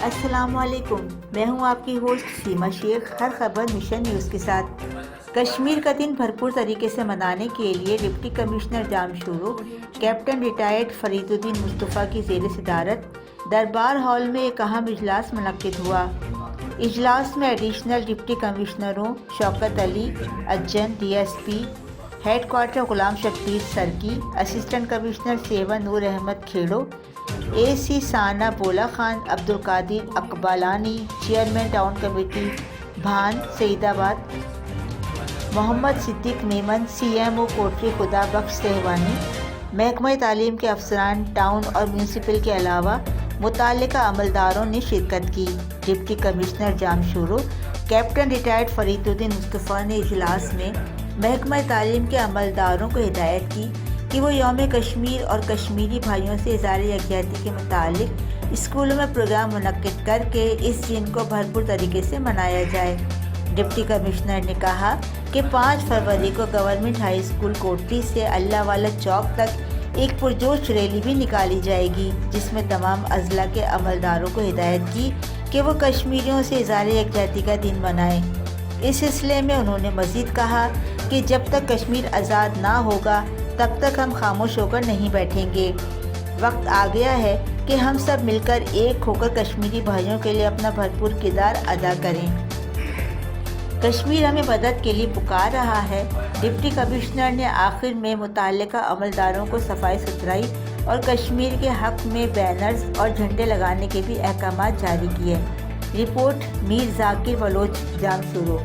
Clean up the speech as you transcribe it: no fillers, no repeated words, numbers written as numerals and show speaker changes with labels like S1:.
S1: السلام علیکم، میں ہوں آپ کی ہوسٹ سیما شیخ۔ ہر خبر مشن نیوز کے ساتھ۔ کشمیر کا دن بھرپور طریقے سے منانے کے لیے ڈپٹی کمشنر جام شورو کیپٹن ریٹائرڈ فرید الدین مصطفیٰ کی زیر صدارت دربار ہال میں ایک اہم اجلاس منعقد ہوا۔ اجلاس میں ایڈیشنل ڈپٹی کمشنروں Shaukat Ali Ajan D S P head quarter Ghulam Shabbir Sarki, assistant commissioner Sehwan Noor Ahmed Khero, A C Sania Bola Khan, Abdul Qadir Iqbalani chairman town committee Bhan Saeed Abad, Muhammad Siddique Memon C M O Kotri Khuda Bux Sehwani, محکمہ تعلیم کے افسران ٹاؤن اور میونسپل کے علاوہ متعلقہ عملداروں نے شرکت کی۔ ڈپٹی کمشنر جام شورو کیپٹن ریٹائرڈ فرید الدین مصطفیٰ نے اجلاس میں محکمہ تعلیم کے عملداروں کو ہدایت کی کہ وہ یوم کشمیر اور کشمیری بھائیوں سے اظہار یکجہتی کے متعلق اسکولوں میں پروگرام منعقد کر کے اس دن کو بھرپور طریقے سے منایا جائے۔ ڈپٹی کمشنر نے کہا کہ 5 فروری کو گورنمنٹ ہائی اسکول کوٹلی سے اللہ والا چوک تک ایک پرجوش ریلی بھی نکالی جائے گی، جس میں تمام اضلاع کے عملداروں کو ہدایت کی کہ وہ کشمیریوں سے اظہار یکجہتی کا دن منائیں۔ اس سلسلے میں انہوں نے مزید کہا کہ جب تک کشمیر آزاد نہ ہوگا تب تک ہم خاموش ہو کر نہیں بیٹھیں گے۔ وقت آ گیا ہے کہ ہم سب مل کر ایک ہو کر کشمیری بھائیوں کے لیے اپنا بھرپور کردار ادا کریں۔ کشمیر ہمیں مدد کے لیے پکار رہا ہے۔ ڈپٹی کمشنر نے آخر میں متعلقہ عملداروں کو صفائی ستھرائی اور کشمیر کے حق میں بینرز اور جھنڈے لگانے کے بھی احکامات جاری کیے۔ رپورٹ میر ذاکر بلوچ، جام شورو۔